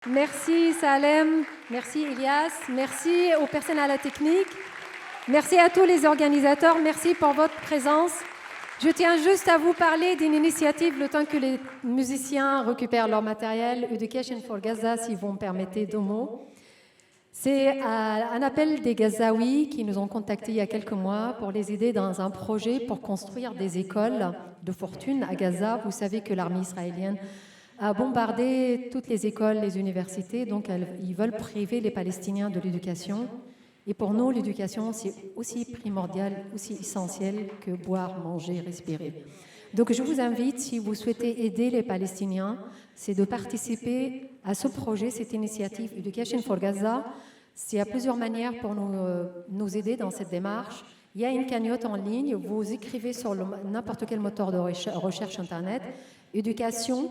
Merci Salem, merci Elias, merci aux personnes à la technique, merci à tous les organisateurs, merci pour votre présence. Je tiens juste à vous parler d'une initiative le temps que les musiciens récupèrent leur matériel, Education for Gaza, si vous me permettez deux mots. C'est un appel des Gazaouis qui nous ont contactés il y a quelques mois pour les aider dans un projet pour construire des écoles de fortune à Gaza. Vous savez que l'armée israélienne a bombardé toutes les écoles, les universités, donc ils veulent priver les Palestiniens de l'éducation. Et pour nous, l'éducation, c'est aussi primordial, aussi essentiel que boire, manger, respirer. Donc je vous invite, si vous souhaitez aider les Palestiniens, c'est de participer à ce projet, cette initiative Education for Gaza. Il y a plusieurs manières pour nous aider dans cette démarche. Il y a une cagnotte en ligne, vous écrivez sur n'importe quel moteur de recherche Internet, éducation,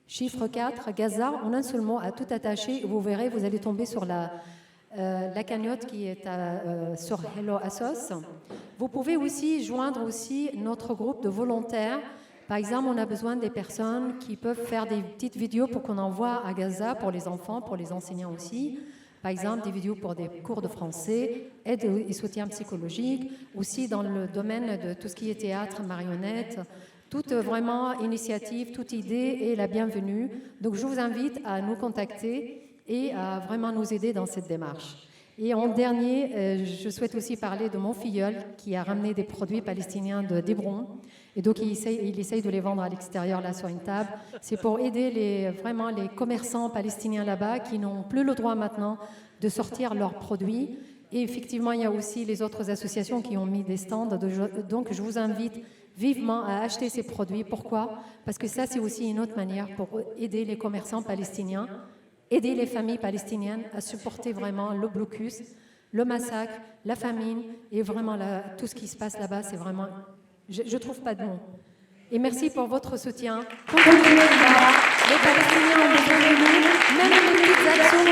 chiffre 4, Gaza, en un seul mot, à tout attaché, vous verrez, vous allez tomber sur la cagnotte qui est sur Hello Assos. Vous pouvez aussi joindre aussi notre groupe de volontaires. Par exemple, on a besoin des personnes qui peuvent faire des petites vidéos pour qu'on envoie à Gaza pour les enfants, pour les enseignants aussi. Par exemple, des vidéos pour des cours de français, aide et soutien psychologique, aussi dans le domaine de tout ce qui est théâtre, marionnettes. Toute vraiment initiative, toute idée est la bienvenue. Donc je vous invite à nous contacter et à vraiment nous aider dans cette démarche. Et en dernier, je souhaite aussi parler de mon filleul qui a ramené des produits palestiniens d'Hébron. Et donc il essaye de les vendre à l'extérieur là sur une table. C'est pour aider vraiment les commerçants palestiniens là-bas qui n'ont plus le droit maintenant de sortir leurs produits. Et effectivement, il y a aussi les autres associations qui ont mis des stands. Donc je vous invite vivement à acheter ces produits. Pourquoi? Parce que ça, c'est aussi une autre manière pour aider les commerçants palestiniens, aider les familles palestiniennes à supporter vraiment le blocus, le massacre, la famine et vraiment tout ce qui se passe là-bas. C'est vraiment... Je ne trouve pas de mots. Et merci pour votre soutien. Continuez là. Les Palestiniens ont besoin de nous. Même les petites actions.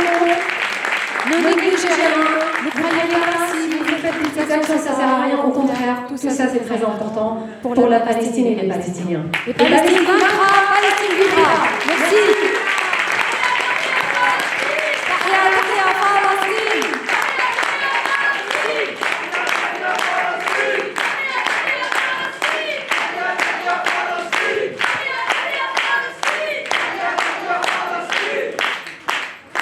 Ne négligez rien. Ne croyez pas si vous faites des petites actions, ça ne sert à rien. Au contraire, tout ça c'est très important pour la Palestine et les Palestiniens. Et Palestine vaincra, Palestine vivra. Merci.